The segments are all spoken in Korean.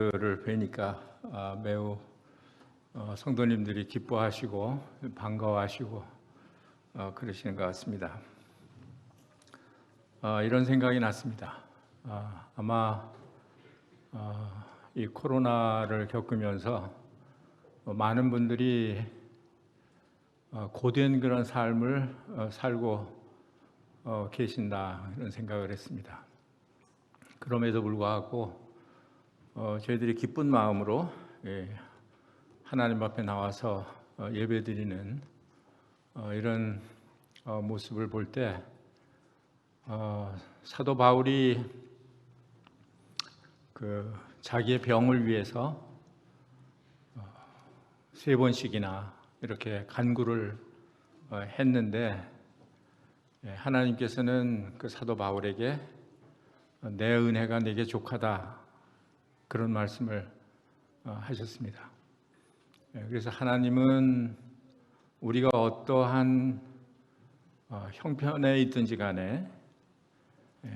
를 뵈니까 매우 성도님들이 기뻐하시고 반가워하시고 그러시는 것 같습니다. 이런 생각이 났습니다. 아마 이 코로나를 겪으면서 많은 분들이 고된 그런 삶을 살고 계신다 이런 생각을 했습니다. 그럼에도 불구하고 저희들이 기쁜 마음으로 하나님 앞에 나와서 예배드리는 이런 모습을 볼 때 사도 바울이 그 자기의 병을 위해서 3번씩이나 이렇게 간구를 했는데 하나님께서는 그 사도 바울에게 내 은혜가 네게 족하다 그런 말씀을 하셨습니다. 그래서 하나님은 우리가 어떠한 형편에 있든지 간에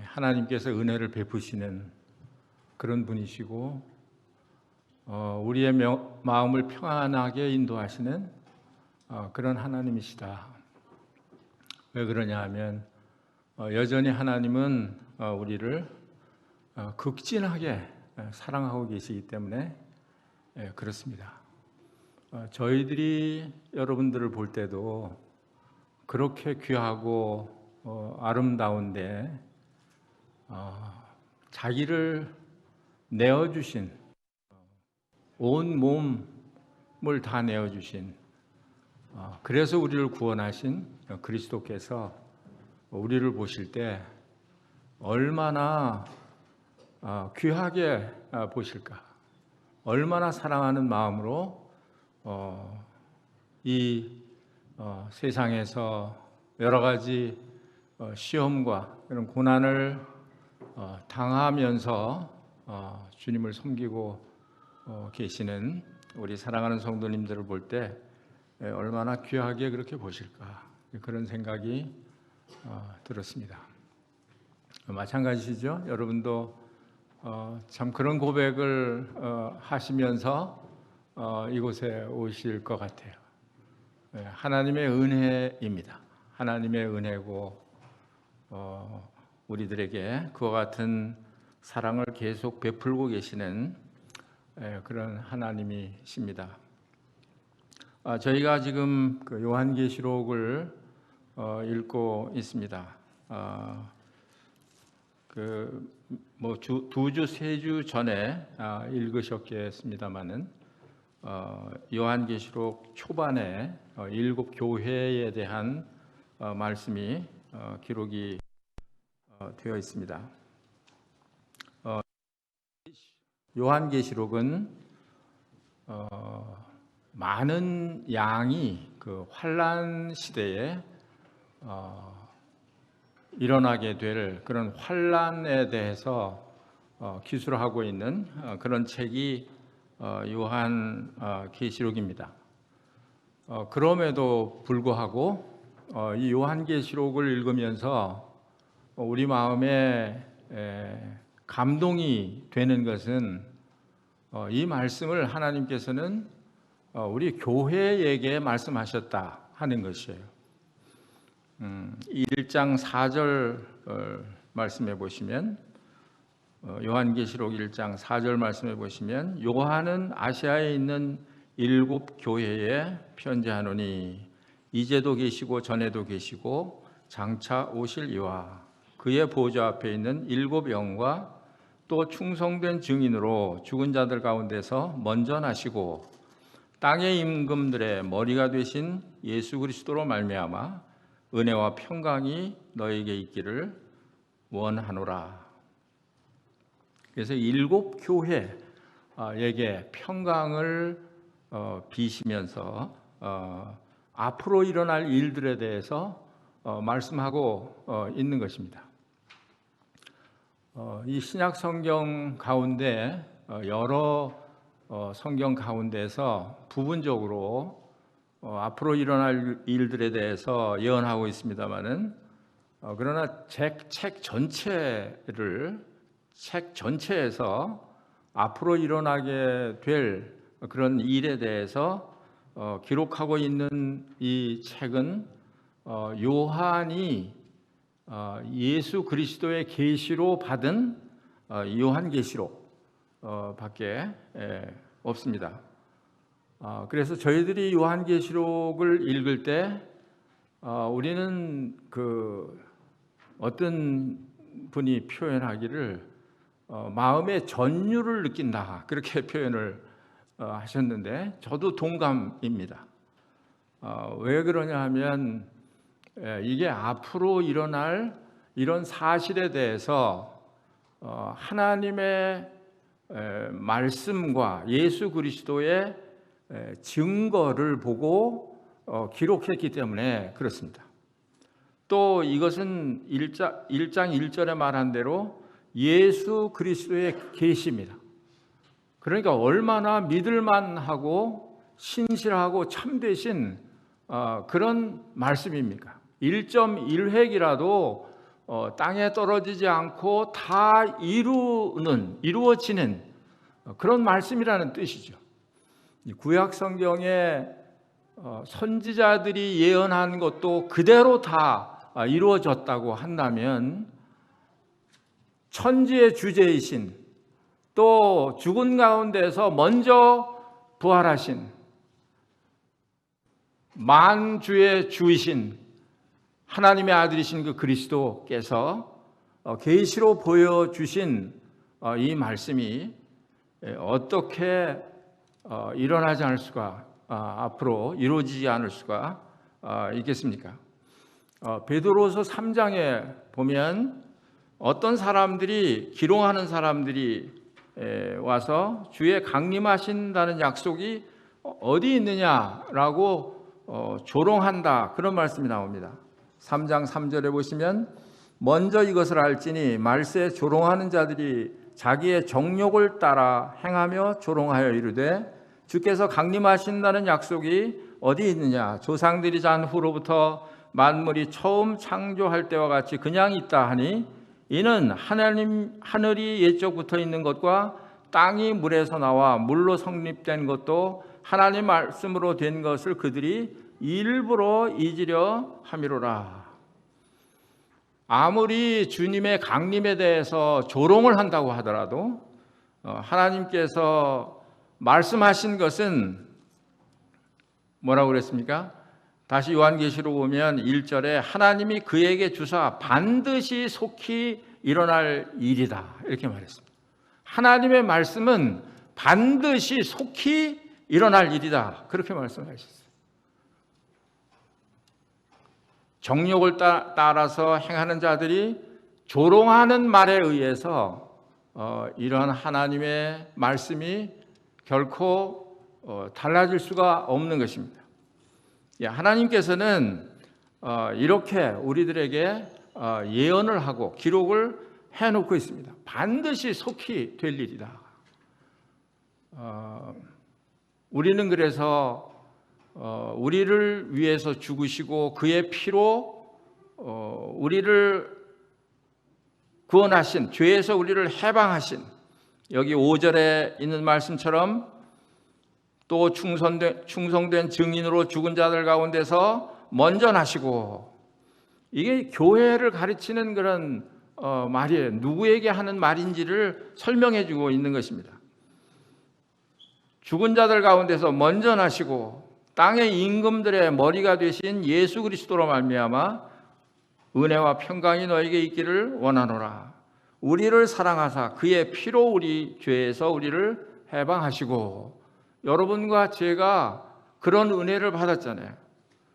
하나님께서 은혜를 베푸시는 그런 분이시고 우리의 마음을 평안하게 인도하시는 그런 하나님이시다. 왜 그러냐 하면 여전히 하나님은 우리를 극진하게 사랑하고 계시기 때문에 그렇습니다. 저희들이 여러분들을 볼 때도 그렇게 귀하고 아름다운데 자기를 내어주신 온 몸을 다 내어주신 그래서 우리를 구원하신 그리스도께서 우리를 보실 때 얼마나 귀하게 보실까? 얼마나 사랑하는 마음으로 이 세상에서 여러 가지 시험과 이런 고난을 당하면서 주님을 섬기고 계시는 우리 사랑하는 성도님들을 볼 때 얼마나 귀하게 그렇게 보실까? 그런 생각이 들었습니다. 마찬가지시죠? 여러분도 참 그런 고백을 하시면서 이곳에 오실 것 같아요. 하나님의 은혜입니다. 하나님의 은혜고 우리들에게 그와 같은 사랑을 계속 베풀고 계시는 그런 하나님이십니다. 저희가 지금 그 요한계시록을 읽고 있습니다. 뭐 2주, 3주 전에 읽으셨겠습니다마는 요한계시록 초반에 7 교회에 대한 말씀이 기록이 되어 있습니다. 요한계시록은 많은 양이 그 환란 시대에 일어나게 될 그런 환란에 대해서 기술하고 있는 그런 책이 요한계시록입니다. 그럼에도 불구하고 이 요한계시록을 읽으면서 우리 마음에 감동이 되는 것은 이 말씀을 하나님께서는 우리 교회에게 말씀하셨다 하는 것이에요. 1장 4절 말씀해 보시면 요한계시록 1장 4절 말씀해 보시면 요한은 아시아에 있는 7 교회에 편지하노니 이제도 계시고 전에도 계시고 장차 오실 이와 그의 보좌 앞에 있는 7 영과 또 충성된 증인으로 죽은 자들 가운데서 먼저 나시고 땅의 임금들의 머리가 되신 예수 그리스도로 말미암아 은혜와 평강이 너에게 있기를 원하노라. 그래서 7 교회에게 평강을 비시면서 앞으로 일어날 일들에 대해서 말씀하고 있는 것입니다. 이 신약 성경 가운데 여러 성경 가운데서 부분적으로 앞으로 일어날 일들에 대해서 예언하고 있습니다만은 그러나 책 전체에서 앞으로 일어나게 될 그런 일에 대해서 기록하고 있는 이 책은 요한이 예수 그리스도의 계시로 받은 요한계시록 밖에 없습니다. 그래서 저희들이 요한계시록을 읽을 때 우리는 어떤 분이 표현하기를 마음의 전율을 느낀다, 그렇게 표현을 하셨는데 저도 동감입니다. 왜 그러냐 하면 이게 앞으로 일어날 이런 사실에 대해서 하나님의 말씀과 예수 그리스도의 증거를 보고 기록했기 때문에 그렇습니다. 또 이것은 1장 1절에 말한 대로 예수 그리스도의 계시입니다. 그러니까 얼마나 믿을만하고 신실하고 참되신 그런 말씀입니까? 1.1획이라도 땅에 떨어지지 않고 다 이루어지는 그런 말씀이라는 뜻이죠. 구약 성경에 선지자들이 예언한 것도 그대로 다 이루어졌다고 한다면 천지의 주제이신, 또 죽은 가운데서 먼저 부활하신, 만주의 주이신 하나님의 아들이신 그 그리스도께서 계시로 보여주신 이 말씀이 어떻게 일어나지 않을 수가, 앞으로 이루어지지 않을 수가 있겠습니까? 베드로서 3장에 보면 어떤 사람들이, 기롱하는 사람들이 와서 주의 강림하신다는 약속이 어디 있느냐라고 조롱한다, 그런 말씀이 나옵니다. 3장 3절에 보시면 먼저 이것을 알지니 말세에 조롱하는 자들이 자기의 정욕을 따라 행하며 조롱하여 이르되 주께서 강림하신다는 약속이 어디 있느냐, 조상들이 잔 후로부터 만물이 처음 창조할 때와 같이 그냥 있다 하니 이는 하늘이 옛적부터 있는 것과 땅이 물에서 나와 물로 성립된 것도 하나님 말씀으로 된 것을 그들이 일부러 잊으려 함이로라. 아무리 주님의 강림에 대해서 조롱을 한다고 하더라도 하나님께서 말씀하신 것은 뭐라고 그랬습니까? 다시 요한계시록 보면 1절에 하나님이 그에게 주사 반드시 속히 일어날 일이다, 이렇게 말했습니다. 하나님의 말씀은 반드시 속히 일어날 일이다, 그렇게 말씀하셨어요. 정욕을 따라서 행하는 자들이 조롱하는 말에 의해서 이러한 하나님의 말씀이 결코 달라질 수가 없는 것입니다. 하나님께서는 이렇게 우리들에게 예언을 하고 기록을 해놓고 있습니다. 반드시 속히 될 일이다. 우리는 그래서 우리를 위해서 죽으시고 그의 피로 우리를 구원하신, 죄에서 우리를 해방하신, 여기 5절에 있는 말씀처럼 또 충성된 증인으로 죽은 자들 가운데서 먼저 나시고, 이게 교회를 가르치는 그런 말이에요. 누구에게 하는 말인지를 설명해 주고 있는 것입니다. 죽은 자들 가운데서 먼저 나시고 땅의 임금들의 머리가 되신 예수 그리스도로 말미암아 은혜와 평강이 너에게 있기를 원하노라. 우리를 사랑하사 그의 피로 우리 죄에서 우리를 해방하시고, 여러분과 제가 그런 은혜를 받았잖아요.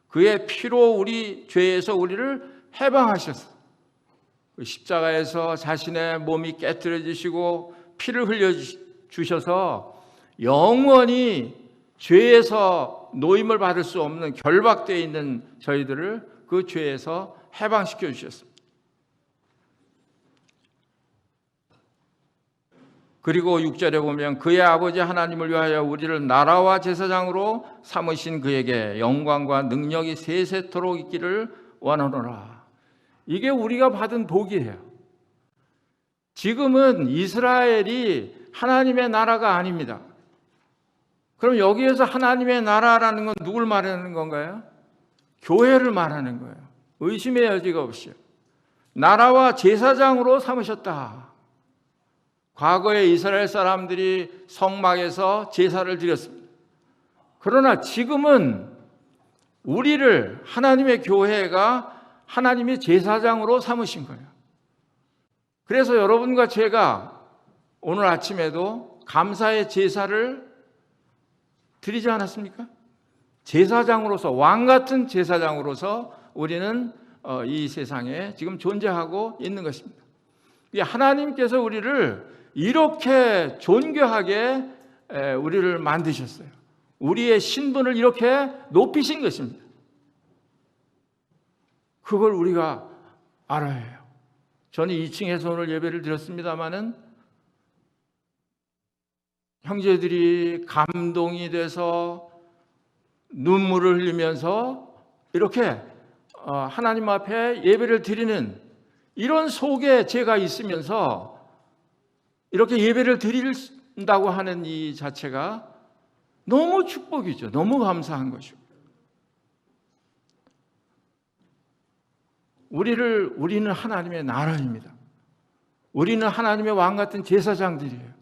그의 피로 우리 죄에서 우리를 해방하셨어요. 십자가에서 자신의 몸이 깨트려지시고 피를 흘려주셔서 영원히 죄에서 노임을 받을 수 없는 결박되어 있는 저희들을 그 죄에서 해방시켜 주셨습니다. 그리고 6절에 보면 그의 아버지 하나님을 위하여 우리를 나라와 제사장으로 삼으신 그에게 영광과 능력이 세세토록 있기를 원하노라. 이게 우리가 받은 복이에요. 지금은 이스라엘이 하나님의 나라가 아닙니다. 그럼 여기에서 하나님의 나라라는 건 누굴 말하는 건가요? 교회를 말하는 거예요. 의심의 여지가 없이요. 나라와 제사장으로 삼으셨다. 과거에 이스라엘 사람들이 성막에서 제사를 드렸습니다. 그러나 지금은 우리를 하나님의 교회가 하나님의 제사장으로 삼으신 거예요. 그래서 여러분과 제가 오늘 아침에도 감사의 제사를 드리지 않았습니까? 제사장으로서, 왕 같은 제사장으로서 우리는 이 세상에 지금 존재하고 있는 것입니다. 하나님께서 우리를 이렇게 존귀하게 우리를 만드셨어요. 우리의 신분을 이렇게 높이신 것입니다. 그걸 우리가 알아야 해요. 저는 2층에서 오늘 예배를 드렸습니다마는 형제들이 감동이 돼서 눈물을 흘리면서 이렇게 하나님 앞에 예배를 드리는 이런 속에 제가 있으면서 이렇게 예배를 드린다고 하는 이 자체가 너무 축복이죠. 너무 감사한 것이고. 우리는 하나님의 나라입니다. 우리는 하나님의 왕 같은 제사장들이에요.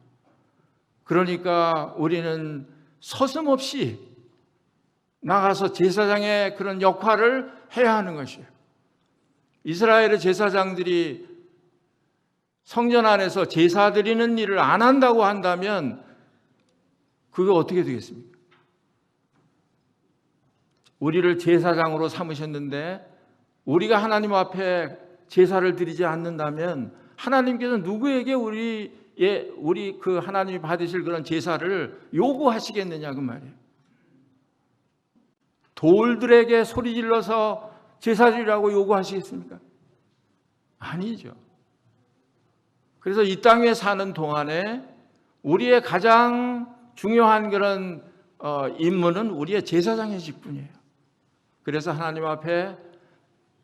그러니까 우리는 서슴없이 나가서 제사장의 그런 역할을 해야 하는 것이에요. 이스라엘의 제사장들이 성전 안에서 제사 드리는 일을 안 한다고 한다면 그게 어떻게 되겠습니까? 우리를 제사장으로 삼으셨는데 우리가 하나님 앞에 제사를 드리지 않는다면 하나님께서 누구에게 우리 그 하나님이 받으실 그런 제사를 요구하시겠느냐 그 말이에요. 돌들에게 소리 질러서 제사 드리라고 요구하시겠습니까? 아니죠. 그래서 이 땅에 사는 동안에 우리의 가장 중요한 그런 임무는 우리의 제사장의 직분이에요. 그래서 하나님 앞에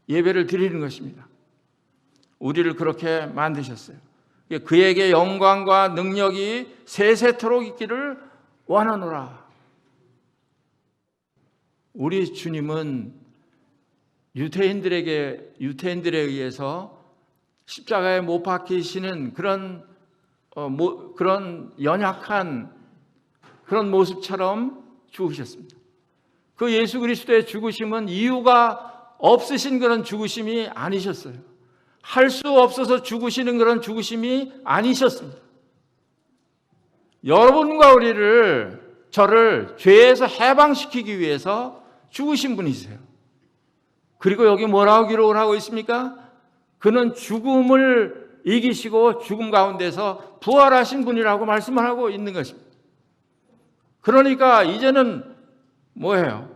예배를 드리는 것입니다. 우리를 그렇게 만드셨어요. 그에게 영광과 능력이 세세토록 있기를 원하노라. 우리 주님은 유대인들에 의해서 십자가에 못 박히시는 그런 연약한 그런 모습처럼 죽으셨습니다. 그 예수 그리스도의 죽으심은 이유가 없으신 그런 죽으심이 아니셨어요. 할 수 없어서 죽으시는 그런 죽으심이 아니셨습니다. 여러분과 저를 죄에서 해방시키기 위해서 죽으신 분이세요. 그리고 여기 뭐라고 기록을 하고 있습니까? 그는 죽음을 이기시고 죽음 가운데서 부활하신 분이라고 말씀을 하고 있는 것입니다. 그러니까 이제는 뭐예요?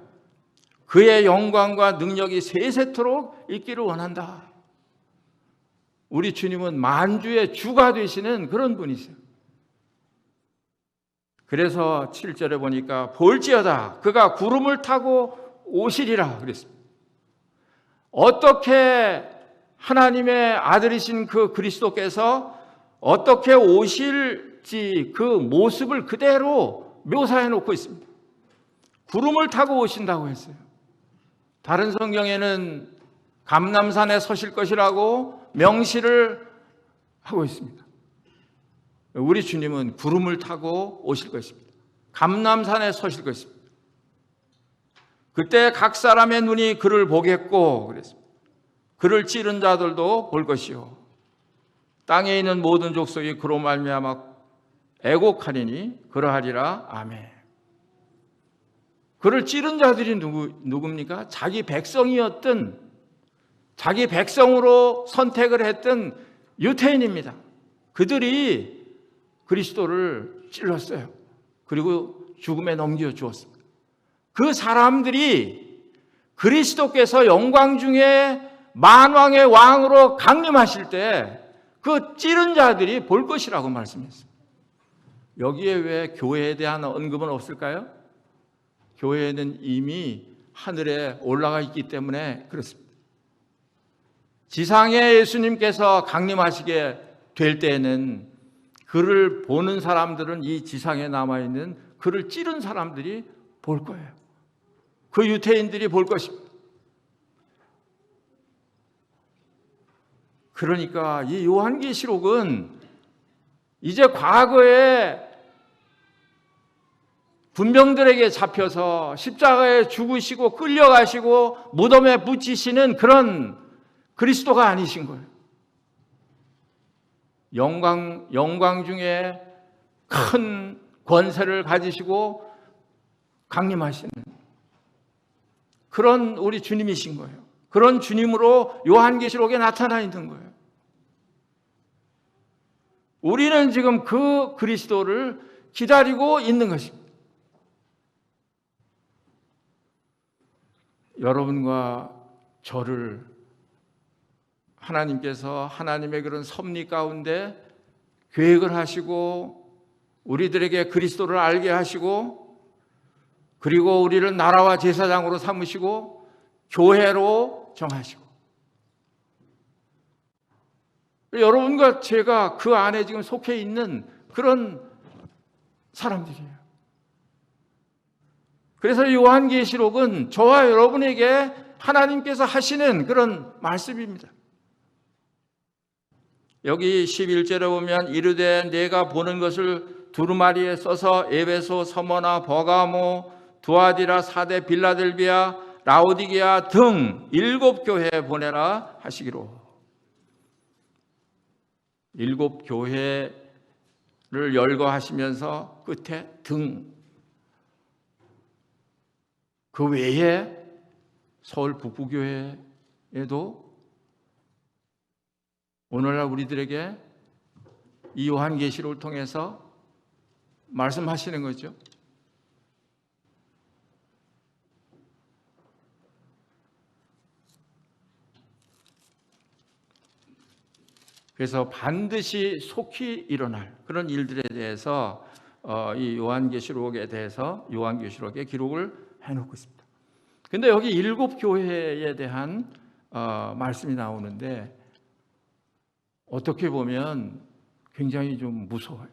그의 영광과 능력이 세세토록 있기를 원한다. 우리 주님은 만주의 주가 되시는 그런 분이세요. 그래서 7절에 보니까 볼지어다 그가 구름을 타고 오시리라 그랬습니다. 어떻게 하나님의 아들이신 그 그리스도께서 어떻게 오실지 그 모습을 그대로 묘사해 놓고 있습니다. 구름을 타고 오신다고 했어요. 다른 성경에는 감람산에 서실 것이라고 명시를 하고 있습니다. 우리 주님은 구름을 타고 오실 것입니다. 감람산에 서실 것입니다. 그때 각 사람의 눈이 그를 보겠고 그랬습니다. 그를 찌른 자들도 볼 것이요 땅에 있는 모든 족속이 그로 말미암아 애곡하리니 그러하리라. 아멘. 그를 찌른 자들이 누굽니까? 자기 백성이었던, 자기 백성으로 선택을 했던 유태인입니다. 그들이 그리스도를 찔렀어요. 그리고 죽음에 넘겨주었습니다. 그 사람들이 그리스도께서 영광 중에 만왕의 왕으로 강림하실 때 그 찌른 자들이 볼 것이라고 말씀했습니다. 여기에 왜 교회에 대한 언급은 없을까요? 교회는 이미 하늘에 올라가 있기 때문에 그렇습니다. 지상에 예수님께서 강림하시게 될 때에는 그를 보는 사람들은 이 지상에 남아있는 그를 찌른 사람들이 볼 거예요. 그 유태인들이 볼 것입니다. 그러니까 이 요한계시록은 이제 과거에 군병들에게 잡혀서 십자가에 죽으시고 끌려가시고 무덤에 묻히시는 그런 그리스도가 아니신 거예요. 영광 중에 큰 권세를 가지시고 강림하시는 그런 우리 주님이신 거예요. 그런 주님으로 요한계시록에 나타나 있는 거예요. 우리는 지금 그 그리스도를 기다리고 있는 것입니다. 여러분과 저를 하나님께서 하나님의 그런 섭리 가운데 계획을 하시고 우리들에게 그리스도를 알게 하시고 그리고 우리를 나라와 제사장으로 삼으시고 교회로 정하시고 여러분과 제가 그 안에 지금 속해 있는 그런 사람들이에요. 그래서 요한계시록은 저와 여러분에게 하나님께서 하시는 그런 말씀입니다. 여기 11절에 보면 이르되 내가 보는 것을 두루마리에 써서 에베소, 서머나, 버가모, 두아디라, 사데, 빌라델비아, 라오디게아 등 7교회에 보내라 하시기로. 7교회를 열거하시면서 끝에 등. 그 외에 서울 북부교회에도 오늘날 우리들에게 이 요한계시록을 통해서 말씀하시는 거죠. 그래서 반드시 속히 일어날 그런 일들에 대해서 이 요한계시록에 대해서 요한계시록에 기록을 해놓고 있습니다. 근데 여기 7교회에 대한 말씀이 나오는데 어떻게 보면 굉장히 좀 무서워요.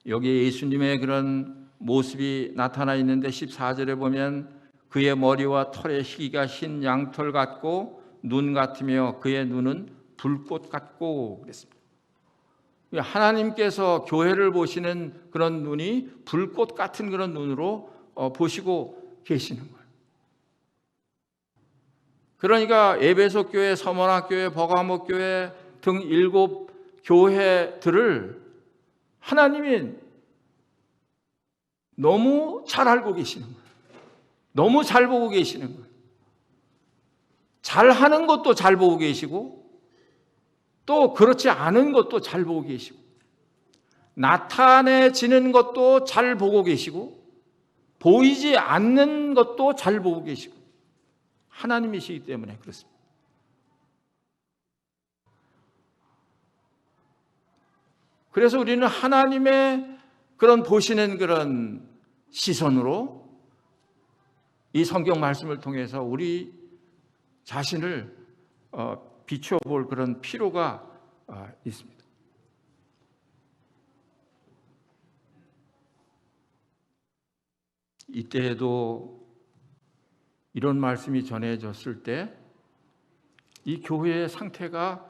여기 예수님의 그런 모습이 나타나 있는데 14절에 보면 그의 머리와 털의 희기가 흰 양털 같고 눈 같으며 그의 눈은 불꽃 같고 그랬습니다. 하나님께서 교회를 보시는 그런 눈이 불꽃 같은 그런 눈으로 보시고 계시는 거예요. 그러니까 에베소 교회, 서머나 교회, 버가모 교회 등 7교회들을 하나님이 너무 잘 알고 계시는 거예요. 너무 잘 보고 계시는 거예요. 잘하는 것도 잘 보고 계시고 또 그렇지 않은 것도 잘 보고 계시고 나타내지는 것도 잘 보고 계시고 보이지 않는 것도 잘 보고 계시고 하나님이시기 때문에 그렇습니다. 그래서 우리는 하나님의 그런 보시는 그런 시선으로 이 성경 말씀을 통해서 우리 자신을 비춰볼 그런 필요가 있습니다. 이때에도 이런 말씀이 전해졌을 때 이 교회의 상태가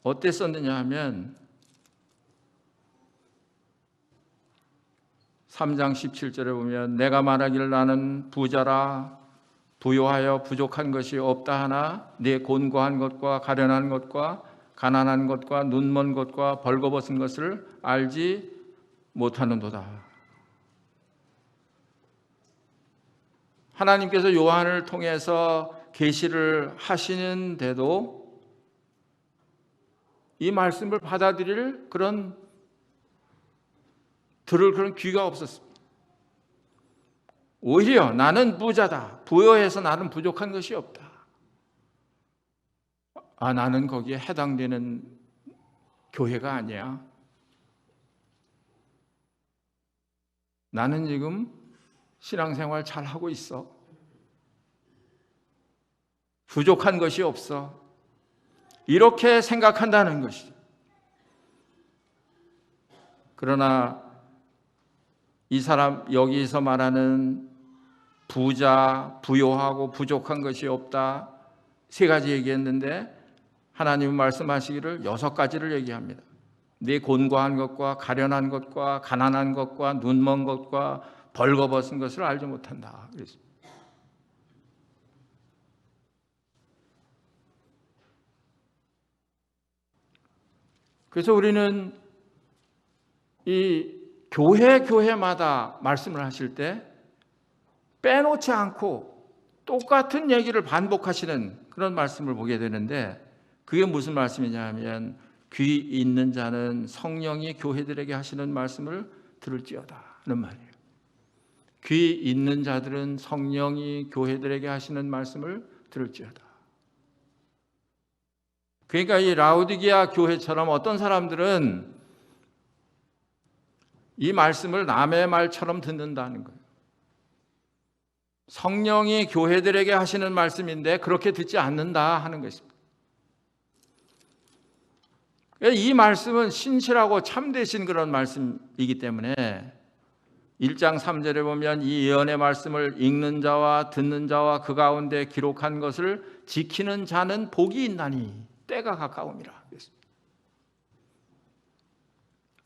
어땠었느냐 하면 3장 17절에 보면 내가 말하기를 나는 부자라 부요하여 부족한 것이 없다 하나 내 곤고한 것과 가련한 것과 가난한 것과 눈먼 것과 벌거벗은 것을 알지 못하는도다. 하나님께서 요한을 통해서 계시를 하시는데도 이 말씀을 받아들일 들을 그런 귀가 없었습니다. 오히려 나는 부자다. 부여해서 나는 부족한 것이 없다. 나는 거기에 해당되는 교회가 아니야. 나는 지금 신앙생활 잘 하고 있어. 부족한 것이 없어. 이렇게 생각한다는 것이죠. 그러나 이 사람 여기서 말하는 부자, 부요하고 부족한 것이 없다, 세 가지 얘기했는데 하나님은 말씀하시기를 6가지를 얘기합니다. 네 곤고한 것과 가련한 것과 가난한 것과 눈먼 것과 벌거벗은 것을 알지 못한다. 그래서 우리는 이 교회마다 말씀을 하실 때 빼놓지 않고 똑같은 얘기를 반복하시는 그런 말씀을 보게 되는데, 그게 무슨 말씀이냐 하면 귀 있는 자는 성령이 교회들에게 하시는 말씀을 들을지어다 하는 말이에요. 귀 있는 자들은 성령이 교회들에게 하시는 말씀을 들을지어다. 그러니까 이 라오디게아 교회처럼 어떤 사람들은 이 말씀을 남의 말처럼 듣는다는 거예요. 성령이 교회들에게 하시는 말씀인데 그렇게 듣지 않는다 하는 것입니다. 이 말씀은 신실하고 참되신 그런 말씀이기 때문에 1장 3절에 보면 이 예언의 말씀을 읽는 자와 듣는 자와 그 가운데 기록한 것을 지키는 자는 복이 있나니 때가 가까움이라.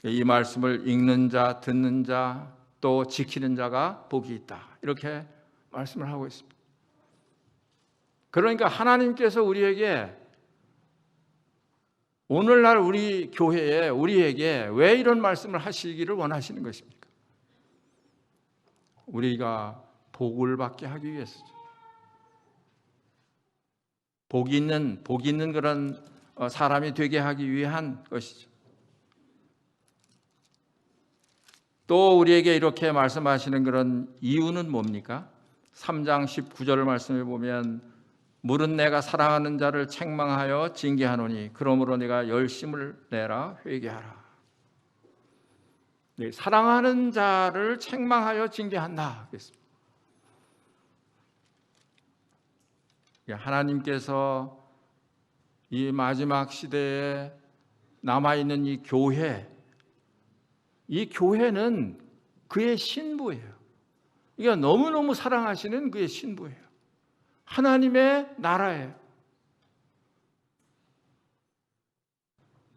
이 말씀을 읽는 자, 듣는 자, 또 지키는 자가 복이 있다, 이렇게 말씀을 하고 있습니다. 그러니까 하나님께서 우리에게 오늘날 우리 교회에 우리에게 왜 이런 말씀을 하시기를 원하시는 것입니까? 우리가 복을 받게 하기 위해서죠. 복 있는 그런 사람이 되게 하기 위한 것이죠. 또 우리에게 이렇게 말씀하시는 그런 이유는 뭡니까? 3장 19절 말씀을 보면 물은 내가 사랑하는 자를 책망하여 징계하노니 그러므로 내가 열심을 내라 회개하라. 네, 사랑하는 자를 책망하여 징계한다. 하나님께서 이 마지막 시대에 남아있는 이 교회는 그의 신부예요. 이게 너무너무 사랑하시는 그의 신부예요. 하나님의 나라예요.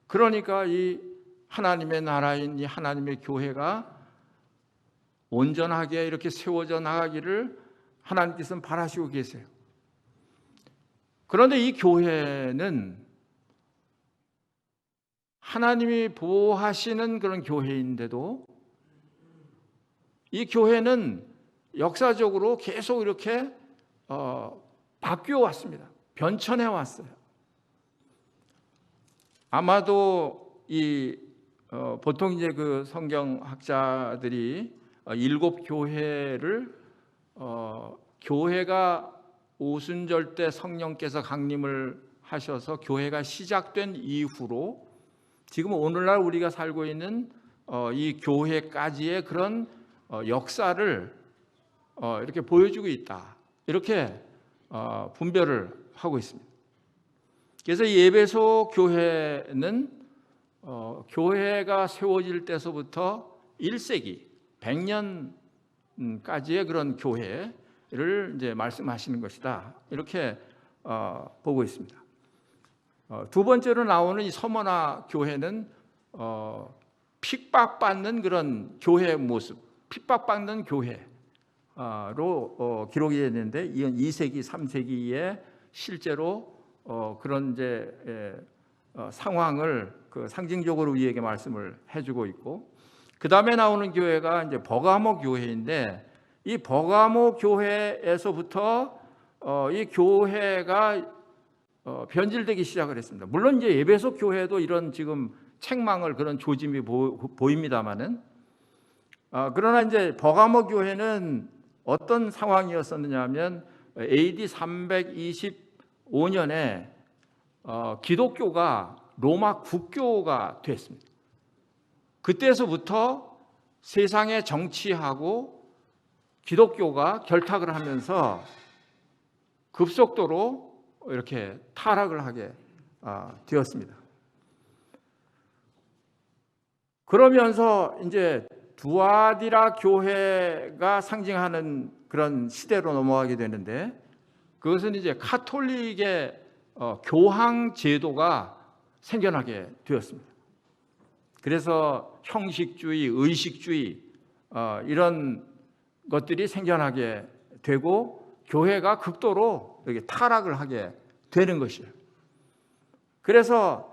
그러니까 이 하나님의 나라인 이 하나님의 교회가 온전하게 이렇게 세워져 나가기를 하나님께서는 바라시고 계세요. 그런데 이 교회는 하나님이 보호하시는 그런 교회인데도 이 교회는 역사적으로 계속 이렇게 바뀌어 왔습니다. 변천해 왔어요. 아마도 보통 이제 그 성경학자들이 7 교회를 교회가 오순절 때 성령께서 강림을 하셔서 교회가 시작된 이후로 지금 오늘날 우리가 살고 있는 이 교회까지의 그런 역사를 이렇게 보여주고 있다, 이렇게 분별을 하고 있습니다. 그래서 이 에베소 교회는 교회가 세워질 때서부터 1세기 100년까지의 그런 교회를 이제 말씀하시는 것이다, 이렇게 보고 있습니다. 두 번째로 나오는 이 서머나 교회는 핍박받는 그런 교회의 모습, 핍박받는 교회로 기록이 됐는데, 이건 2세기, 3세기에 실제로 그런 이제 상황을 그 상징적으로 우리에게 말씀을 해주고 있고, 그 다음에 나오는 교회가 이제 버가모 교회인데, 이 버가모 교회에서부터 이 교회가 변질되기 시작을 했습니다. 물론 이제 에베소 교회도 이런 지금 책망을 그런 조짐이 보입니다만은, 그러나 이제 버가모 교회는 어떤 상황이었었느냐 하면 AD 325년에 기독교가 로마 국교가 됐습니다. 그때서부터 세상의 정치하고 기독교가 결탁을 하면서 급속도로 이렇게 타락을 하게 되었습니다. 그러면서 이제 두아디라 교회가 상징하는 그런 시대로 넘어가게 되는데, 그것은 이제 카톨릭의 교황 제도가 생겨나게 되었습니다. 그래서 형식주의, 의식주의 이런 것들이 생겨나게 되고 교회가 극도로 이렇게 타락을 하게 되는 것이에요. 그래서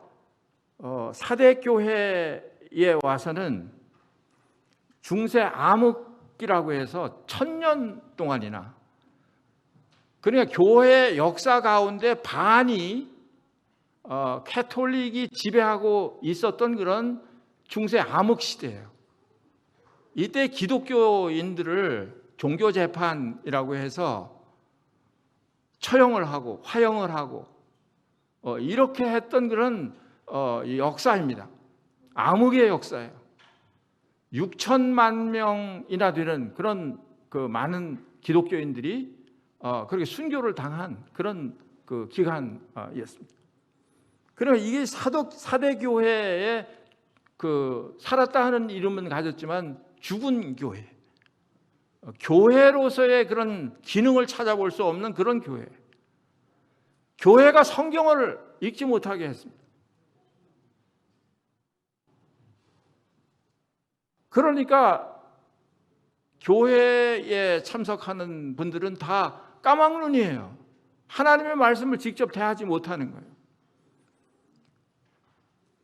사대 교회에 와서는 중세 암흑기라고 해서 1000년 동안이나, 그러니까 교회 역사 가운데 반이 캐톨릭이 지배하고 있었던 그런 중세 암흑 시대예요. 이때 기독교인들을 종교재판이라고 해서 처형을 하고 화형을 하고 이렇게 했던 그런 역사입니다. 암흑의 역사예요. 6천만 명이나 되는 그런 그 많은 기독교인들이 그렇게 순교를 당한 그런 그 기간이었습니다. 그러면 이게 사대교회에 그 살았다 하는 이름은 가졌지만 죽은 교회, 교회로서의 그런 기능을 찾아볼 수 없는 그런 교회, 교회가 성경을 읽지 못하게 했습니다. 그러니까 교회에 참석하는 분들은 다 까막눈이에요. 하나님의 말씀을 직접 대하지 못하는 거예요.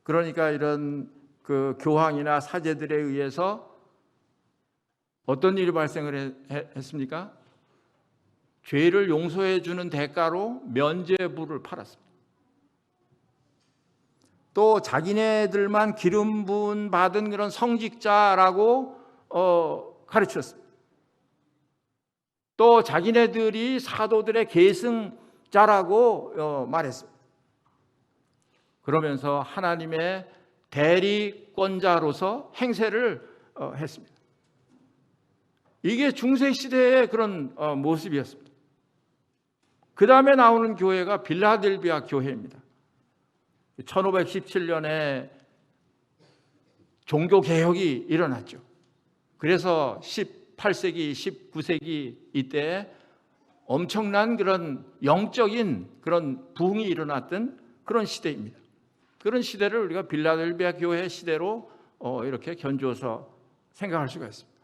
그러니까 이런 그 교황이나 사제들에 의해서 어떤 일이 발생을 했습니까? 죄를 용서해 주는 대가로 면죄부를 팔았습니다. 또 자기네들만 기름 부은 받은 그런 성직자라고 가르쳤습니다. 또 자기네들이 사도들의 계승자라고 말했습니다. 그러면서 하나님의 대리권자로서 행세를 했습니다. 이게 중세시대의 그런 모습이었습니다. 그 다음에 나오는 교회가 빌라델비아 교회입니다. 1517년에 종교개혁이 일어났죠. 그래서 18세기, 19세기 이때 엄청난 그런 영적인 그런 부흥이 일어났던 그런 시대입니다. 그런 시대를 우리가 빌라델비아 교회 시대로 이렇게 견주어서 생각할 수가 있습니다.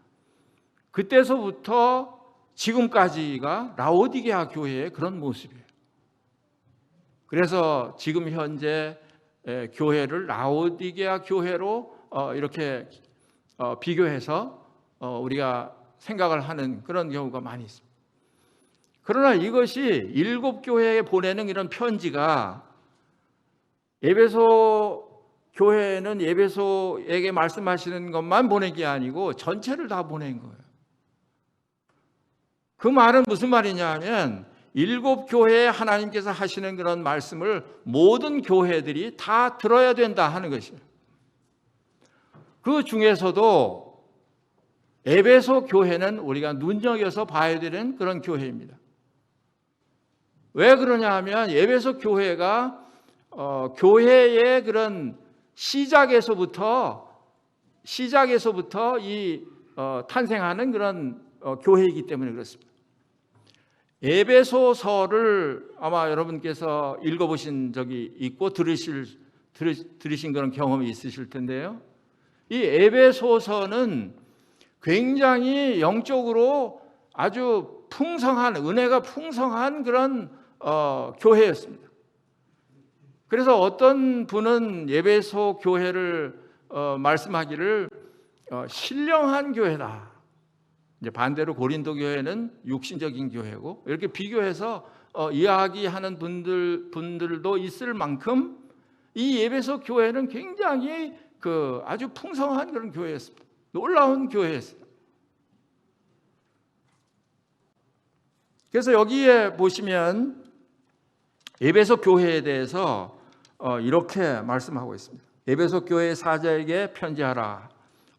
그때서부터 지금까지가 라오디게아 교회의 그런 모습이에요. 그래서 지금 현재 교회를 라오디게아 교회로 이렇게 비교해서 우리가 생각을 하는 그런 경우가 많이 있습니다. 그러나 이것이 일곱 교회에 보내는 이런 편지가 에베소 교회는 에베소에게 말씀하시는 것만 보낸 게 아니고 전체를 다 보낸 거예요. 그 말은 무슨 말이냐 하면 일곱 교회에 하나님께서 하시는 그런 말씀을 모든 교회들이 다 들어야 된다 하는 것이에요. 그 중에서도 에베소 교회는 우리가 눈여겨서 봐야 되는 그런 교회입니다. 왜 그러냐 하면 에베소 교회가 교회의 그런 시작에서부터 이 탄생하는 그런 교회이기 때문에 그렇습니다. 에베소서를 아마 여러분께서 읽어보신 적이 있고 들으신 그런 경험이 있으실 텐데요. 이 에베소서는 굉장히 영적으로 아주 풍성한, 은혜가 풍성한 그런 교회였습니다. 그래서 어떤 분은 에베소 교회를 말씀하기를 신령한 교회다. 이제 반대로 고린도 교회는 육신적인 교회고, 이렇게 비교해서 이야기하는 분들도 있을 만큼 이 에베소 교회는 굉장히 아주 풍성한 그런 교회였습니다. 놀라운 교회였습니다. 그래서 여기에 보시면 에베소 교회에 대해서 이렇게 말씀하고 있습니다. 에베소 교회 사자에게 편지하라.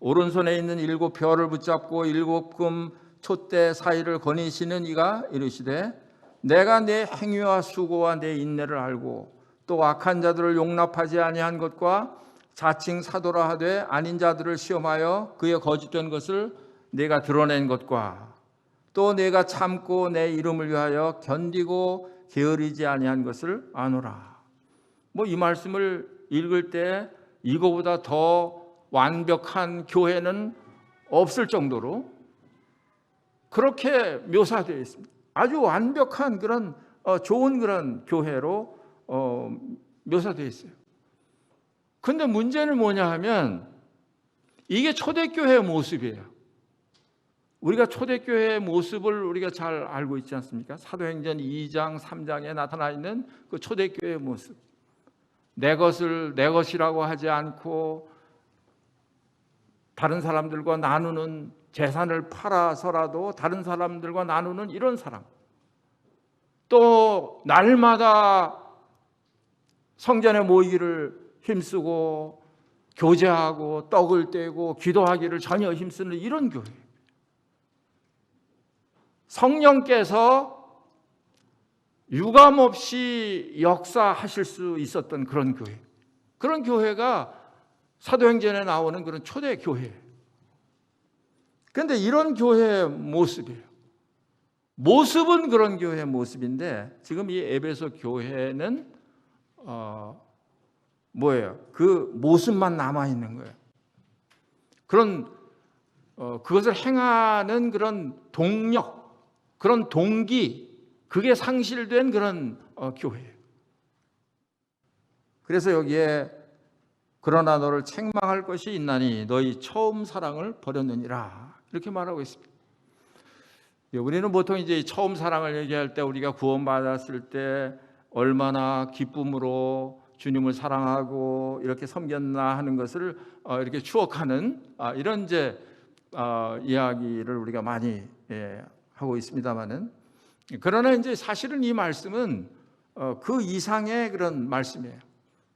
오른손에 있는 7 별을 붙잡고 7 금 촛대 사이를 거니시는 이가 이르시되 내가 내 행위와 수고와 내 인내를 알고 또 악한 자들을 용납하지 아니한 것과 자칭 사도라 하되 아닌 자들을 시험하여 그의 거짓된 것을 내가 드러낸 것과 또 내가 참고 내 이름을 위하여 견디고 게으르지 아니한 것을 아노라. 뭐 이 말씀을 읽을 때 이거보다 더 완벽한 교회는 없을 정도로 그렇게 묘사되어 있습니다. 아주 완벽한 그런 좋은 그런 교회로 묘사되어 있어요. 근데 문제는 뭐냐 하면 이게 초대교회의 모습이에요. 우리가 초대교회의 모습을 우리가 잘 알고 있지 않습니까? 사도행전 2장, 3장에 나타나 있는 그 초대교회의 모습. 내 것을 내 것이라고 하지 않고 다른 사람들과 나누는, 재산을 팔아서라도 다른 사람들과 나누는 이런 사람. 또 날마다 성전에 모이기를 힘쓰고 교제하고 떡을 떼고 기도하기를 전혀 힘쓰는 이런 교회. 성령께서 유감없이 역사하실 수 있었던 그런 교회. 그런 교회가 사도행전에 나오는 그런 초대 교회. 그런데 이런 교회의 모습이에요. 모습은 그런 교회의 모습인데 지금 이 에베소 교회는 뭐예요? 그 모습만 남아 있는 거예요. 그런 그것을 행하는 그런 동력, 그런 동기, 그게 상실된 그런 교회예요. 그래서 여기에 그러나 너를 책망할 것이 있나니 너희 처음 사랑을 버렸느니라 이렇게 말하고 있습니다. 우리는 보통 이제 처음 사랑을 얘기할 때 우리가 구원받았을 때 얼마나 기쁨으로 주님을 사랑하고 이렇게 섬겼나 하는 것을 이렇게 추억하는 이런 이제 이야기를 우리가 많이 하고 있습니다만은, 그러나 이제 사실은 이 말씀은 그 이상의 그런 말씀이에요.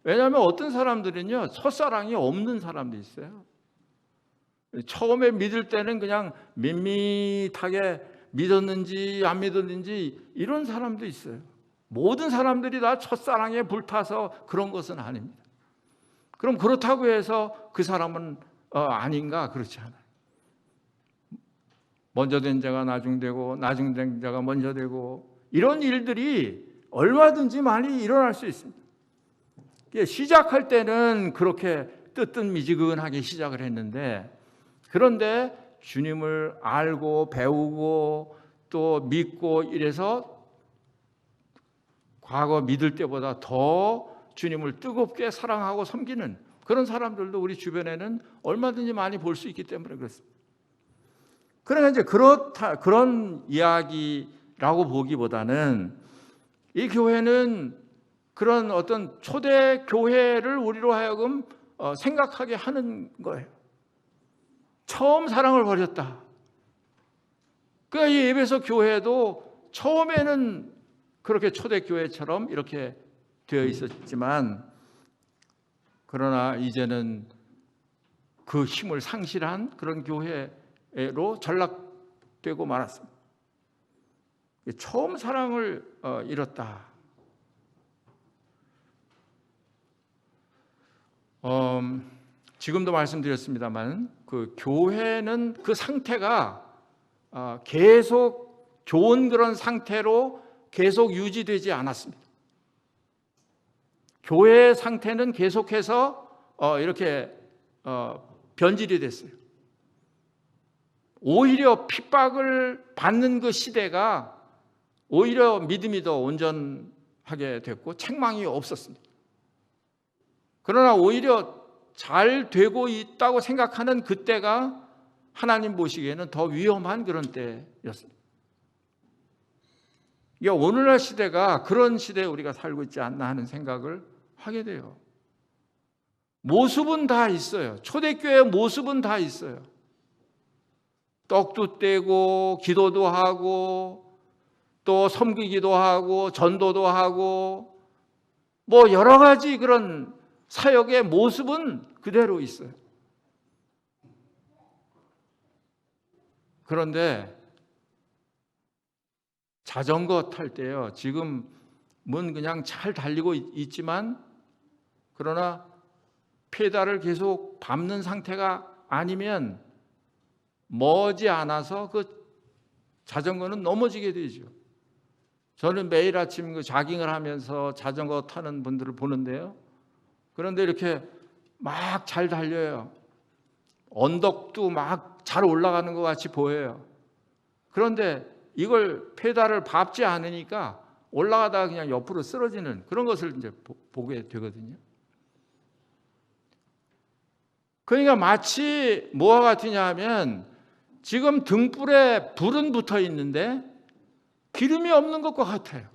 왜냐하면 어떤 사람들은요 첫사랑이 없는 사람도 있어요. 처음에 믿을 때는 그냥 밋밋하게 믿었는지 안 믿었는지 이런 사람도 있어요. 모든 사람들이 다 첫사랑에 불타서 그런 것은 아닙니다. 그럼 그렇다고 해서 그 사람은 아닌가? 그렇지 않아요. 먼저 된 자가 나중되고 나중된 자가 먼저 되고 이런 일들이 얼마든지 많이 일어날 수 있습니다. 시작할 때는 그렇게 뜨뜻미지근하게 시작을 했는데, 그런데 주님을 알고 배우고 또 믿고 이래서 과거 믿을 때보다 더 주님을 뜨겁게 사랑하고 섬기는 그런 사람들도 우리 주변에는 얼마든지 많이 볼 수 있기 때문에 그렇습니다. 그러나 이제 그런 이야기라고 보기보다는 이 교회는 그런 어떤 초대 교회를 우리로 하여금 생각하게 하는 거예요. 처음 사랑을 버렸다. 그러니까 이 에베소 교회도 처음에는 그렇게 초대 교회처럼 이렇게 되어 있었지만, 그러나 이제는 그 힘을 상실한 그런 교회로 전락되고 말았습니다. 처음 사랑을 잃었다. 지금도 말씀드렸습니다만 그 교회는 그 상태가 계속 좋은 그런 상태로 계속 유지되지 않았습니다. 교회의 상태는 계속해서 이렇게 변질이 됐어요. 오히려 핍박을 받는 그 시대가 오히려 믿음이 더 온전하게 됐고 책망이 없었습니다. 그러나 오히려 잘 되고 있다고 생각하는 그때가 하나님 보시기에는 더 위험한 그런 때였습니다. 오늘날 시대가 그런 시대에 우리가 살고 있지 않나 하는 생각을 하게 돼요. 모습은 다 있어요. 초대교회의 모습은 다 있어요. 떡도 떼고 기도도 하고 또 섬기기도 하고 전도도 하고 뭐 여러 가지 그런 사역의 모습은 그대로 있어요. 그런데 자전거 탈 때요, 지금 그냥 잘 달리고 있지만 그러나 페달을 계속 밟는 상태가 아니면 머지않아서 그 자전거는 넘어지게 되죠. 저는 매일 아침 그 자깅을 하면서 자전거 타는 분들을 보는데요. 그런데 이렇게 막 잘 달려요. 언덕도 막 잘 올라가는 것 같이 보여요. 그런데 이걸 페달을 밟지 않으니까 올라가다가 그냥 옆으로 쓰러지는 그런 것을 이제 보게 되거든요. 그러니까 마치 뭐와 같으냐 하면 지금 등불에 불은 붙어 있는데 기름이 없는 것과 같아요.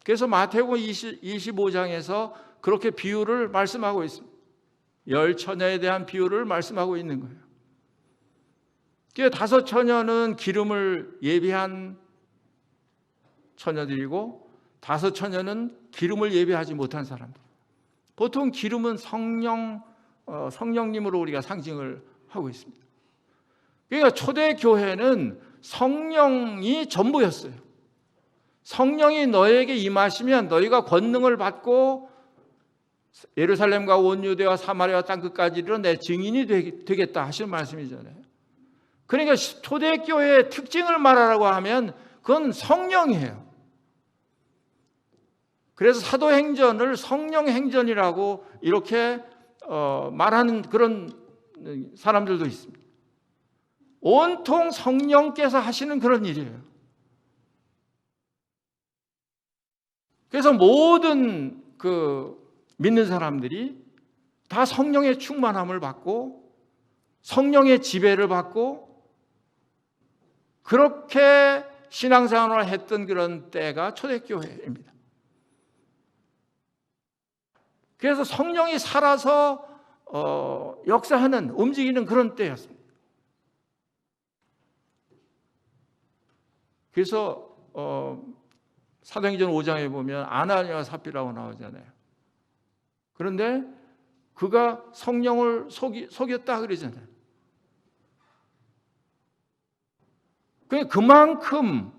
그래서 마태복음 25장에서 그렇게 비유를 말씀하고 있습니다. 열 처녀에 대한 비유를 말씀하고 있는 거예요. 5 처녀는 기름을 예비한 처녀들이고 5 처녀는 기름을 예비하지 못한 사람들. 보통 기름은 성령님으로 우리가 상징을 하고 있습니다. 그러니까 초대교회는 성령이 전부였어요. 성령이 너에게 임하시면 너희가 권능을 받고 예루살렘과 온 유대와 사마리아 땅끝까지 이르러 내 증인이 되겠다 하시는 말씀이잖아요. 그러니까 초대교회의 특징을 말하라고 하면 그건 성령이에요. 그래서 사도행전을 성령행전이라고 이렇게 말하는 그런 사람들도 있습니다. 온통 성령께서 하시는 그런 일이에요. 그래서 모든 그 믿는 사람들이 다 성령의 충만함을 받고 성령의 지배를 받고 그렇게 신앙생활을 했던 그런 때가 초대교회입니다. 그래서 성령이 살아서 역사하는 움직이는 그런 때였습니다. 그래서 사도행전 5장에 보면 아나니아와 삽비라고 나오잖아요. 그런데 그가 성령을 속였다 그러잖아요. 그만큼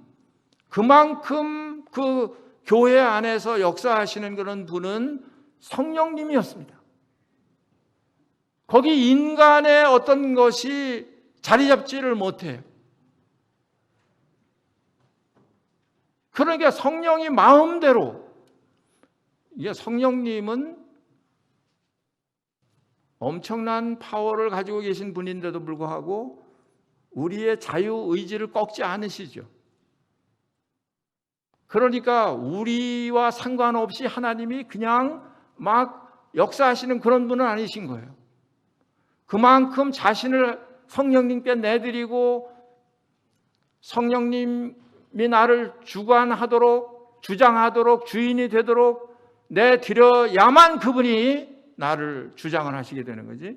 그 교회 안에서 역사하시는 그런 분은 성령님이었습니다. 거기 인간의 어떤 것이 자리 잡지를 못해요. 그러니까 성령이 마음대로, 이게 성령님은 엄청난 파워를 가지고 계신 분인데도 불구하고 우리의 자유의지를 꺾지 않으시죠. 그러니까 우리와 상관없이 하나님이 그냥 막 역사하시는 그런 분은 아니신 거예요. 그만큼 자신을 성령님께 내드리고 성령님이 나를 주관하도록 주장하도록 주인이 되도록 내드려야만 그분이 나를 주장을 하시게 되는 거지.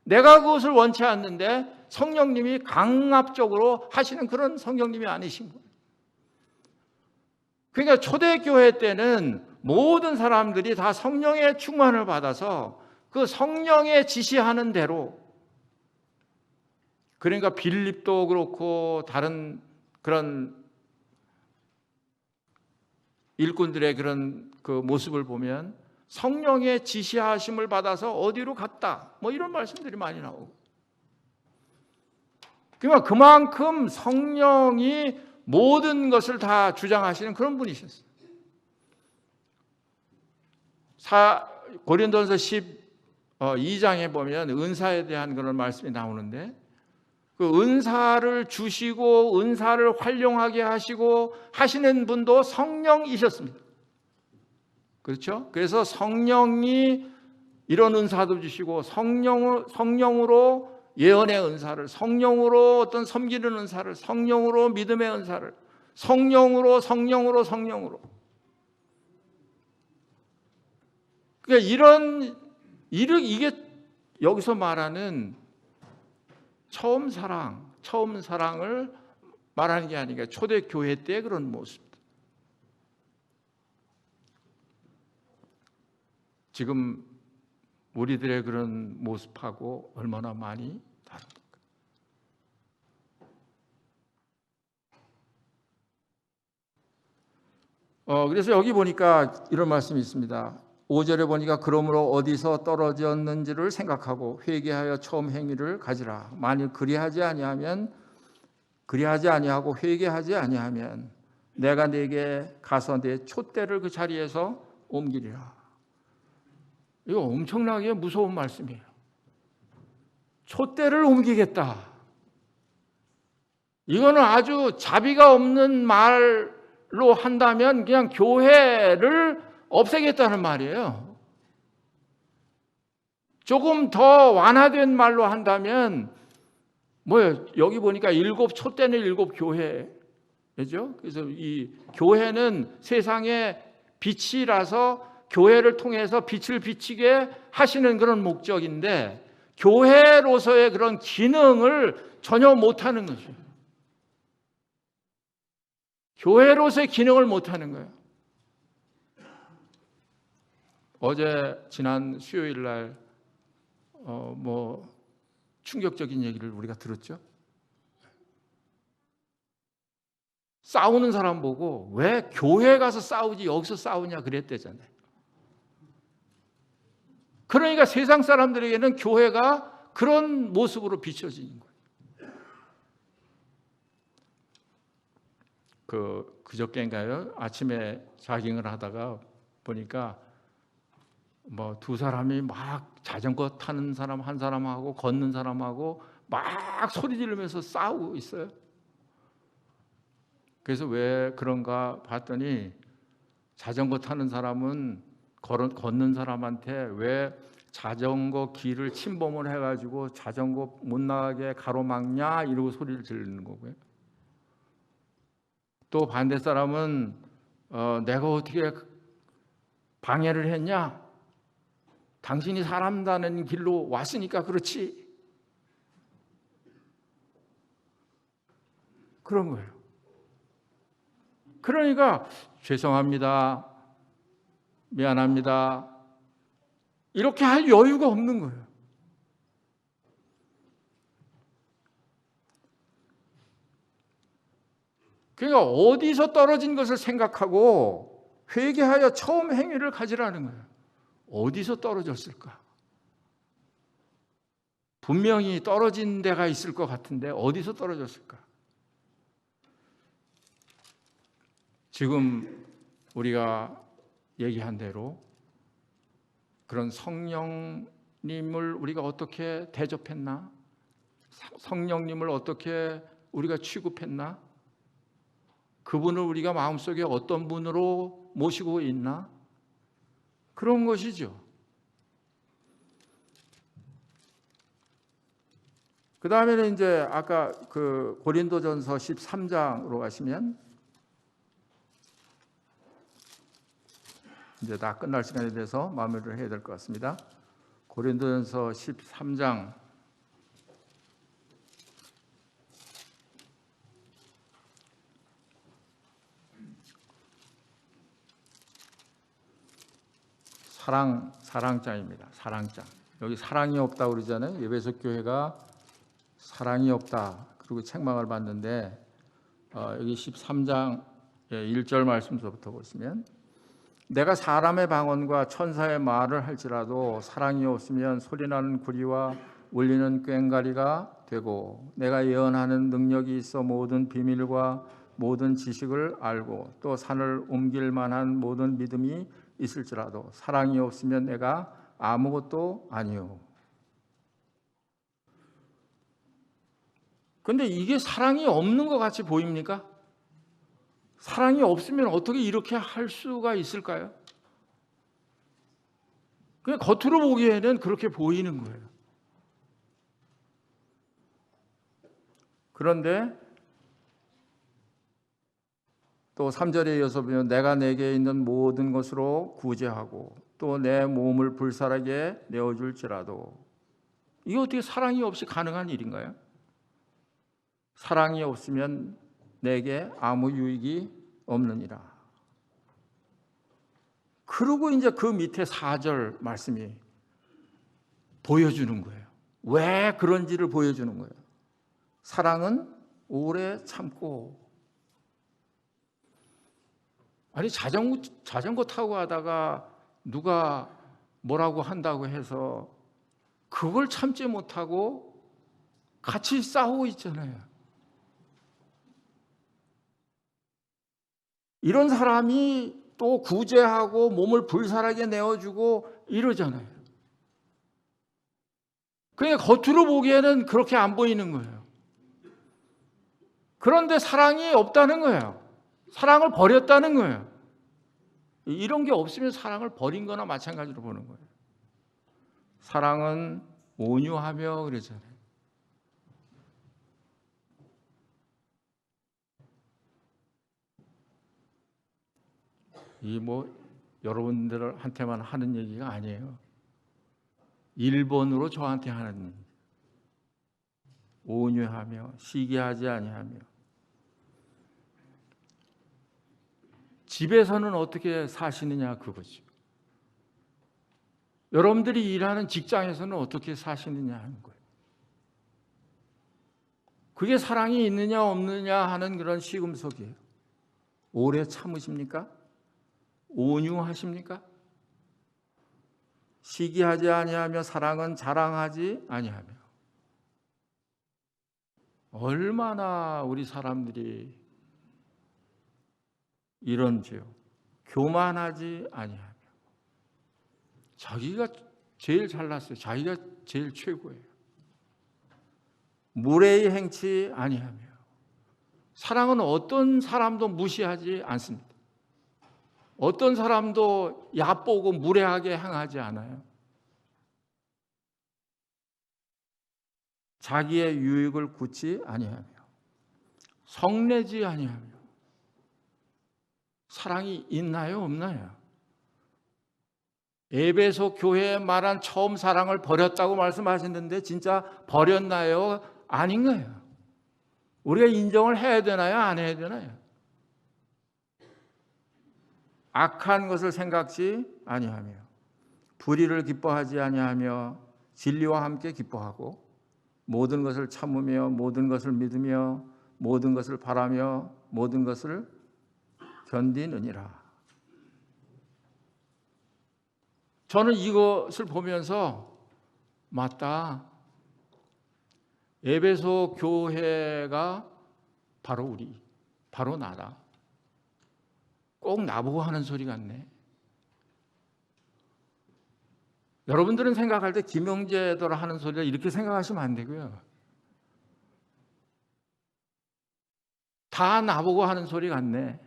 내가 그것을 원치 않는데 성령님이 강압적으로 하시는 그런 성령님이 아니신 거예요. 그러니까 초대교회 때는 모든 사람들이 다 성령의 충만을 받아서 그 성령의 지시하는 대로, 그러니까 빌립도 그렇고 다른 그런 일꾼들의 그런 그 모습을 보면 성령의 지시하심을 받아서 어디로 갔다 뭐 이런 말씀들이 많이 나오고, 그러니까 그만큼 성령이 모든 것을 다 주장하시는 그런 분이셨어요. 고린도전서 12장에 보면 은사에 대한 그런 말씀이 나오는데, 그 은사를 주시고 은사를 활용하게 하시고 하시는 분도 성령이셨습니다. 그렇죠? 그래서 성령이 이런 은사도 주시고 성령으로 예언의 은사를, 성령으로 어떤 섬기는 은사를, 성령으로 믿음의 은사를, 성령으로. 그러니까 이게 여기서 말하는 처음 사랑을 말하는 게 아니라 초대교회 때의 그런 모습. 지금 우리들의 그런 모습하고 얼마나 많이 다릅니까? 그래서 여기 보니까 이런 말씀이 있습니다. 5절에 보니까 그러므로 어디서 떨어졌는지를 생각하고 회개하여 처음 행위를 가지라. 만일 그리하지 아니하고 회개하지 아니하면 내가 네게 가서 내 촛대를 그 자리에서 옮기리라. 이거 엄청나게 무서운 말씀이에요. 촛대를 옮기겠다. 이거는 아주 자비가 없는 말로 한다면 그냥 교회를 없애겠다는 말이에요. 조금 더 완화된 말로 한다면 뭐예요? 여기 보니까 7 촛대는 7 교회죠. 그래서 이 교회는 세상의 빛이라서 교회를 통해서 빛을 비치게 하시는 그런 목적인데 교회로서의 그런 기능을 전혀 못하는 거죠. 교회로서의 기능을 못하는 거예요. 어제 지난 수요일 날 충격적인 얘기를 우리가 들었죠. 싸우는 사람 보고 왜 교회 가서 싸우지 여기서 싸우냐 그랬대잖아요. 그러니까 세상 사람들에게는 교회가 그런 모습으로 비춰지는 거예요. 그저께인가요? 아침에 자깅을 하다가 보니까 두 사람이 막 자전거 타는 사람 한 사람하고 걷는 사람하고 막 소리 지르면서 싸우고 있어요. 그래서 왜 그런가 봤더니 자전거 타는 사람은 걷는 사람한테 왜 자전거 길을 침범을 해가지고 자전거 못 나가게 가로막냐 이러고 소리를 지르는 거고요. 또 반대 사람은 내가 어떻게 방해를 했냐? 당신이 사람 다니는 길로 왔으니까 그렇지. 그런 거예요. 그러니까 죄송합니다. 미안합니다. 이렇게 할 여유가 없는 거예요. 그러니까 어디서 떨어진 것을 생각하고 회개하여 처음 행위를 가지라는 거예요. 어디서 떨어졌을까? 분명히 떨어진 데가 있을 것 같은데 어디서 떨어졌을까? 지금 우리가 얘기한 대로 그런 성령님을 우리가 어떻게 대접했나? 성령님을 어떻게 우리가 취급했나? 그분을 우리가 마음속에 어떤 분으로 모시고 있나? 그런 것이죠. 그 다음에는 이제 아까 고린도전서 13장으로 가시면 이제 다 끝날 시간이 돼서 마무리를 해야 될 것 같습니다. 고린도전서 13장 사랑장입니다. 사랑장. 여기 사랑이 없다 그러잖아요. 에베소 교회가 사랑이 없다. 그리고 책망을 받는데 여기 13장 1절 말씀부터 보시면 내가 사람의 방언과 천사의 말을 할지라도 사랑이 없으면 소리나는 구리와 울리는 꽹과리가 되고 내가 예언하는 능력이 있어 모든 비밀과 모든 지식을 알고 또 산을 옮길 만한 모든 믿음이 있을지라도 사랑이 없으면 내가 아무것도 아니요. 그런데 이게 사랑이 없는 것 같이 보입니까? 사랑이 없으면 어떻게 이렇게 할 수가 있을까요? 그냥 겉으로 보기에는 그렇게 보이는 거예요. 그런데 또 3절에 이어서 보면 내가 내게 있는 모든 것으로 구제하고 또 내 몸을 불살하게 내어줄지라도 이게 어떻게 사랑이 없이 가능한 일인가요? 사랑이 없으면 내게 아무 유익이 없느니라. 그리고 이제 그 밑에 4절 말씀이 보여주는 거예요. 왜 그런지를 보여주는 거예요. 사랑은 오래 참고. 아니 자전거 타고 가다가 누가 뭐라고 한다고 해서 그걸 참지 못하고 같이 싸우고 있잖아요. 이런 사람이 또 구제하고 몸을 불살하게 내어주고 이러잖아요. 그러니까 겉으로 보기에는 그렇게 안 보이는 거예요. 그런데 사랑이 없다는 거예요. 사랑을 버렸다는 거예요. 이런 게 없으면 사랑을 버린 거나 마찬가지로 보는 거예요. 사랑은 온유하며 그러잖아요. 이 여러분들한테만 하는 얘기가 아니에요. 일본으로 저한테 하는 얘기. 온유하며 시기하지 아니하며. 집에서는 어떻게 사시느냐 그거죠. 여러분들이 일하는 직장에서는 어떻게 사시느냐 하는 거예요. 그게 사랑이 있느냐 없느냐 하는 그런 시금석이에요. 오래 참으십니까? 온유하십니까? 시기하지 아니하며 사랑은 자랑하지 아니하며. 얼마나 우리 사람들이 이런지요. 교만하지 아니하며. 자기가 제일 잘났어요. 자기가 제일 최고예요. 무례히 행치 아니하며. 사랑은 어떤 사람도 무시하지 않습니다. 어떤 사람도 얕보고 무례하게 행하지 않아요. 자기의 유익을 굳지 아니하며 성내지 아니하며. 사랑이 있나요 없나요? 에베소 교회에 말한 처음 사랑을 버렸다고 말씀하셨는데 진짜 버렸나요? 아닌 거예요. 우리가 인정을 해야 되나요? 안 해야 되나요? 악한 것을 생각지 아니하며 불의를 기뻐하지 아니하며 진리와 함께 기뻐하고 모든 것을 참으며 모든 것을 믿으며 모든 것을 바라며 모든 것을 견디느니라. 저는 이것을 보면서 맞다. 에베소 교회가 바로 바로 나다. 꼭 나보고 하는 소리 같네. 여러분들은 생각할 때 김영재더라 하는 소리를 이렇게 생각하시면 안 되고요. 다 나보고 하는 소리 같네.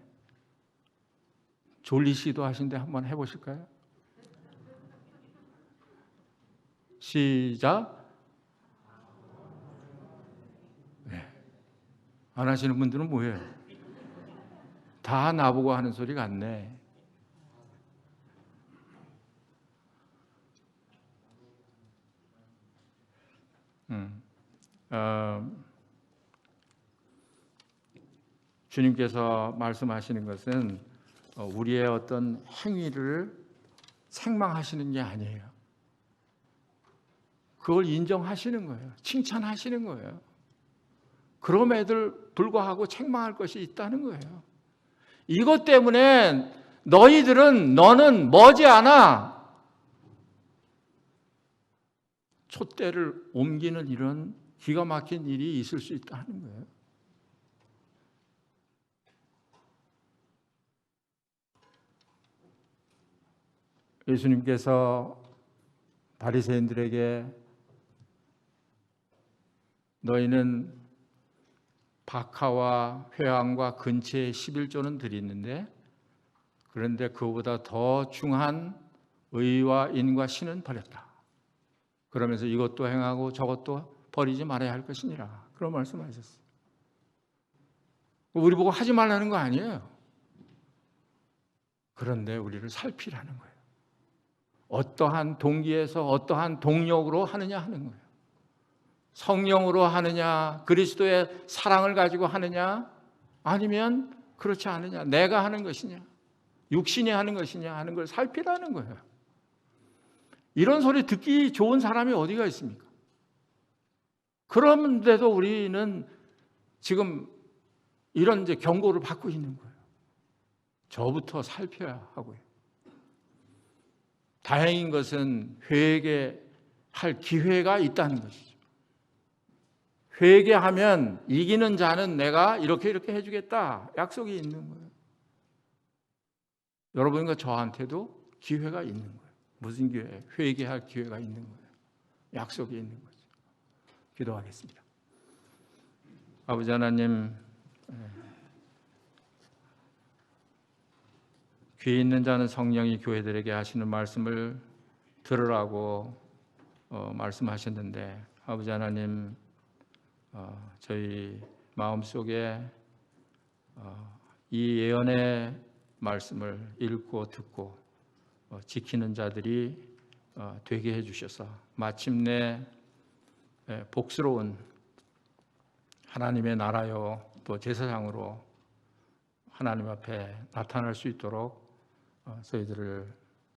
졸리시도 하신데 한번 해보실까요? 시작. 네. 안 하시는 분들은 뭐예요? 다 나보고 하는 소리 같네. 주님께서 말씀하시는 것은 우리의 어떤 행위를 책망하시는 게 아니에요. 그걸 인정하시는 거예요. 칭찬하시는 거예요. 그럼에도 불구하고 책망할 것이 있다는 거예요. 이것 때문에 너는 머지않아 촛대를 옮기는 이런 기가 막힌 일이 있을 수 있다는 거예요. 예수님께서 바리새인들에게 너희는 박하와 회황과 근처에 11조는 드리는데 그런데 그보다 더 중한 의와 인과 신은 버렸다. 그러면서 이것도 행하고 저것도 버리지 말아야 할 것이니라. 그런 말씀하셨어요. 우리 보고 하지 말라는 거 아니에요. 그런데 우리를 살피라는 거예요. 어떠한 동기에서 어떠한 동력으로 하느냐 하는 거예요. 성령으로 하느냐, 그리스도의 사랑을 가지고 하느냐, 아니면 그렇지 않느냐, 내가 하는 것이냐, 육신이 하는 것이냐 하는 걸 살피라는 거예요. 이런 소리 듣기 좋은 사람이 어디가 있습니까? 그런데도 우리는 지금 이런 경고를 받고 있는 거예요. 저부터 살펴야 하고요. 다행인 것은 회개할 기회가 있다는 것이죠. 회개하면 이기는 자는 내가 이렇게 해주겠다 약속이 있는 거예요. 여러분과 저한테도 기회가 있는 거예요. 무슨 기회? 회개할 기회가 있는 거예요. 약속이 있는 거죠. 기도하겠습니다. 아버지 하나님, 귀 있는 자는 성령이 교회들에게 하시는 말씀을 들으라고 말씀하셨는데, 아버지 하나님, 저희 마음속에 이 예언의 말씀을 읽고 듣고 지키는 자들이 되게 해주셔서 마침내 복스러운 하나님의 나라요 또 제사장으로 하나님 앞에 나타날 수 있도록 저희들을